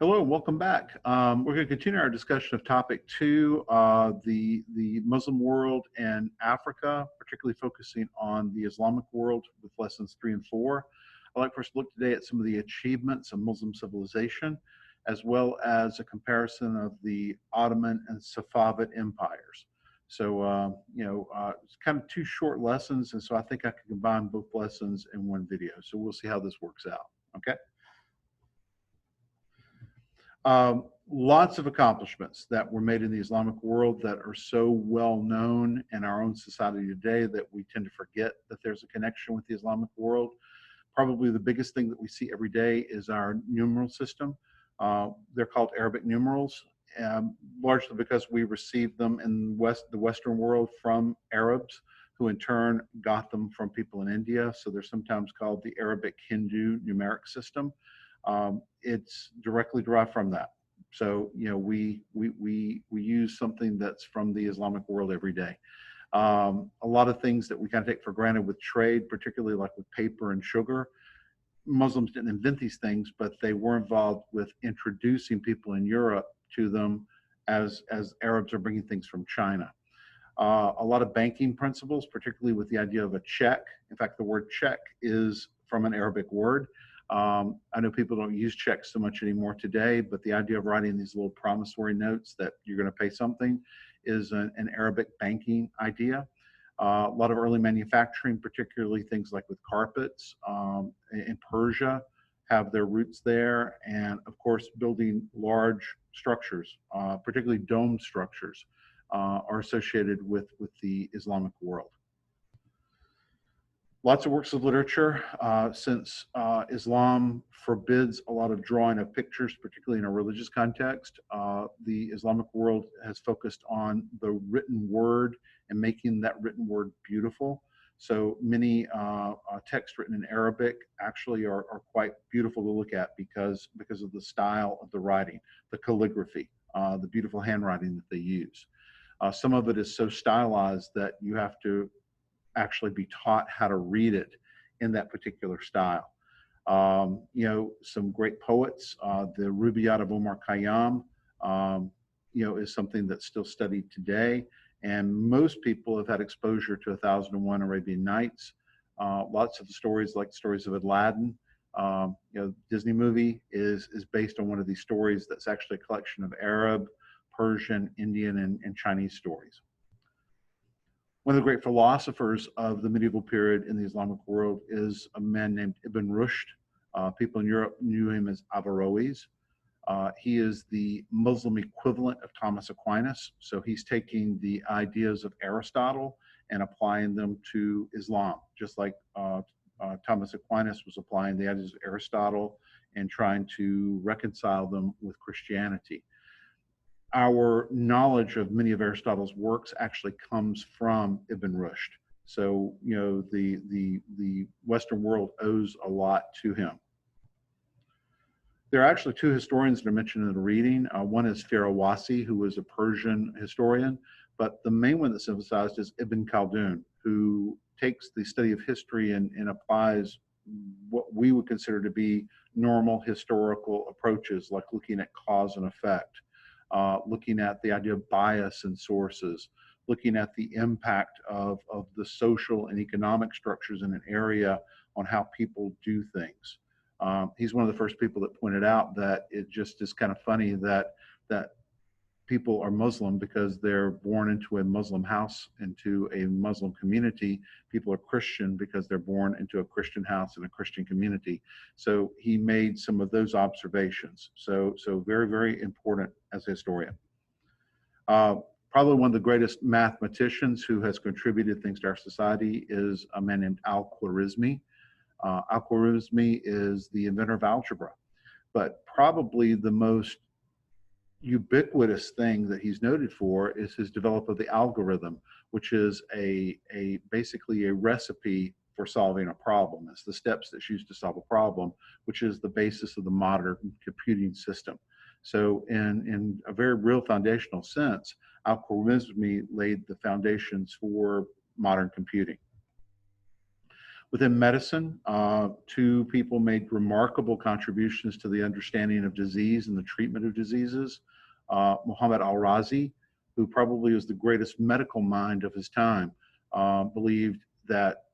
Hello, and welcome back. We're going to continue our discussion of topic two, the Muslim world and Africa, particularly focusing on the Islamic world with lessons 3 and 4. I'd like for us to look today at some of the achievements of Muslim civilization, as well as a comparison of the Ottoman and Safavid empires. So, it's kind of two short lessons, and so I think I can combine both lessons in one video. So we'll see how this works out, okay? Lots of accomplishments that were made in the Islamic world that are so well known in our own society today that we tend to forget that there's a connection with the Islamic world. Probably the biggest thing that we see every day is our numeral system. They're called Arabic numerals, largely because we received them in the Western world from Arabs, who in turn got them from people in India. So they're sometimes called the Arabic Hindu numeric system. It's directly derived from that. So, we use something that's from the Islamic world every day. A lot of things that we kind of take for granted with trade, particularly like with paper and sugar. Muslims didn't invent these things, but they were involved with introducing people in Europe to them as Arabs are bringing things from China. A lot of banking principles, particularly with the idea of a check. In fact, the word check is from an Arabic word. I know people don't use checks so much anymore today, but the idea of writing these little promissory notes that you're going to pay something is an Arabic banking idea. A lot of early manufacturing, particularly things like with carpets in Persia, have their roots there. And of course, building large structures, particularly dome structures, are associated with the Islamic world. Lots of works of literature, since Islam forbids a lot of drawing of pictures, particularly in a religious context. The Islamic world has focused on the written word and making that written word beautiful. So many texts written in Arabic actually are quite beautiful to look at because of the style of the writing, the calligraphy, the beautiful handwriting that they use. Some of it is so stylized that you have to actually be taught how to read it in that particular style. Some great poets, the Rubaiyat of Omar Khayyam, is something that's still studied today. And most people have had exposure to 1001 Arabian Nights. Lots of the stories, like stories of Aladdin, Disney movie is based on one of these stories that's actually a collection of Arab, Persian, Indian, and Chinese stories. One of the great philosophers of the medieval period in the Islamic world is a man named Ibn Rushd. People in Europe knew him as Averroes. He is the Muslim equivalent of Thomas Aquinas. So he's taking the ideas of Aristotle and applying them to Islam, just like Thomas Aquinas was applying the ideas of Aristotle and trying to reconcile them with Christianity. Our knowledge of many of Aristotle's works actually comes from Ibn Rushd. So, the Western world owes a lot to him. There are actually two historians that are mentioned in the reading. One is Firawasi, who was a Persian historian, but the main one that's emphasized is Ibn Khaldun, who takes the study of history and applies what we would consider to be normal historical approaches, like looking at cause and effect. Looking at the idea of bias in sources, looking at the impact of the social and economic structures in an area on how people do things. He's one of the first people that pointed out that it just is kind of funny that people are Muslim because they're born into a Muslim house, into a Muslim community. People are Christian because they're born into a Christian house and a Christian community. So he made some of those observations. So very, very important as a historian. Probably one of the greatest mathematicians who has contributed things to our society is a man named Al-Khwarizmi. Al-Khwarizmi is the inventor of algebra, but probably the most ubiquitous thing that he's noted for is his development of the algorithm, which is basically a recipe for solving a problem. It's the steps that's used to solve a problem, which is the basis of the modern computing system. So in a very real foundational sense, Al-Khwarizmi laid the foundations for modern computing. Within medicine, two people made remarkable contributions to the understanding of disease and the treatment of diseases. Muhammad al-Razi, who probably was the greatest medical mind of his time, believed that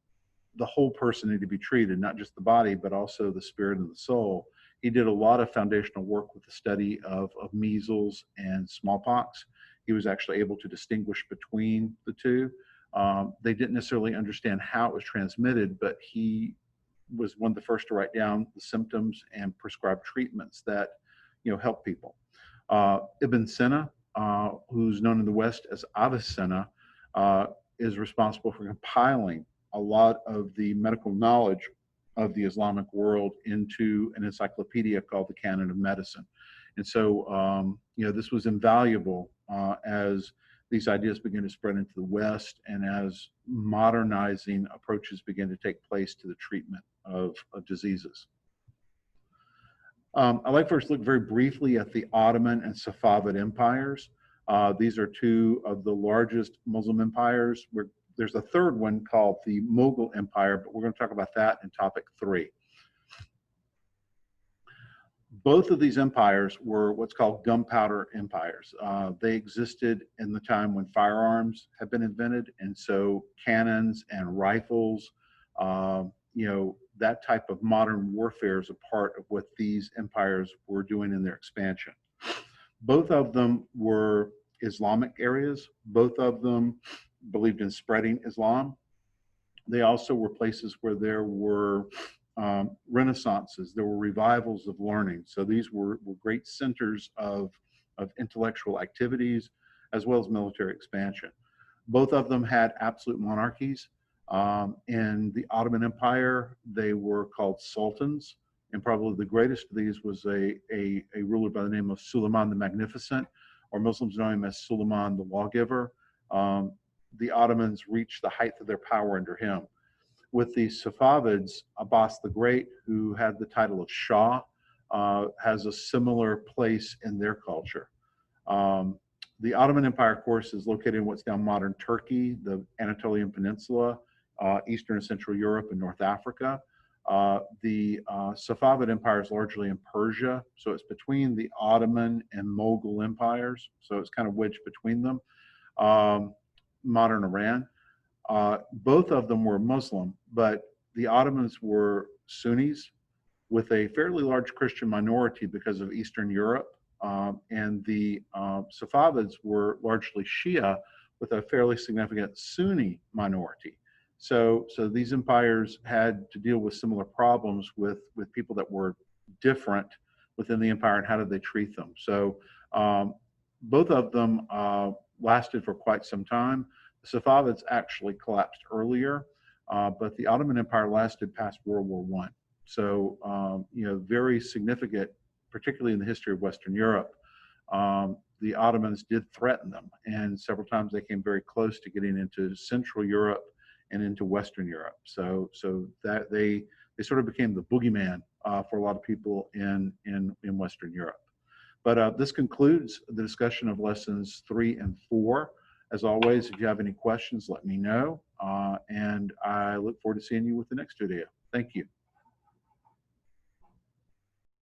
the whole person needed to be treated, not just the body, but also the spirit and the soul. He did a lot of foundational work with the study of measles and smallpox. He was actually able to distinguish between the two. They didn't necessarily understand how it was transmitted, but he was one of the first to write down the symptoms and prescribe treatments that help people. Ibn Sina, who's known in the West as Avicenna, is responsible for compiling a lot of the medical knowledge of the Islamic world into an encyclopedia called the Canon of Medicine. And so, this was invaluable as these ideas began to spread into the West and as modernizing approaches began to take place to the treatment of diseases. I'd like first to look very briefly at the Ottoman and Safavid empires. These are two of the largest Muslim empires. There's a third one called the Mughal Empire, but we're going to talk about that in topic 3. Both of these empires were what's called gunpowder empires. They existed in the time when firearms had been invented, and so cannons and rifles, that type of modern warfare is a part of what these empires were doing in their expansion. Both of them were Islamic areas. Both of them believed in spreading Islam. They also were places where there were renaissances, there were revivals of learning. So these were great centers of intellectual activities as well as military expansion. Both of them had absolute monarchies. In the Ottoman Empire, they were called sultans, and probably the greatest of these was a ruler by the name of Suleiman the Magnificent, or Muslims know him as Suleiman the Lawgiver. The Ottomans reached the height of their power under him. With the Safavids, Abbas the Great, who had the title of Shah, has a similar place in their culture. The Ottoman Empire, of course, is located in what's now modern Turkey, the Anatolian Peninsula, Eastern and Central Europe, and North Africa. The Safavid Empire is largely in Persia, so it's between the Ottoman and Mughal empires, so it's kind of wedged between them. Modern Iran. Both of them were Muslim, but the Ottomans were Sunnis with a fairly large Christian minority because of Eastern Europe, and the Safavids were largely Shia with a fairly significant Sunni minority. So these empires had to deal with similar problems with people that were different within the empire and how did they treat them. So both of them lasted for quite some time. The Safavids actually collapsed earlier, but the Ottoman Empire lasted past World War I. So, very significant, particularly in the history of Western Europe. The Ottomans did threaten them, and several times they came very close to getting into Central Europe and into Western Europe. So that they sort of became the boogeyman for a lot of people in Western Europe. But this concludes the discussion of lessons 3 and 4. As always, if you have any questions, let me know. And I look forward to seeing you with the next video. Thank you.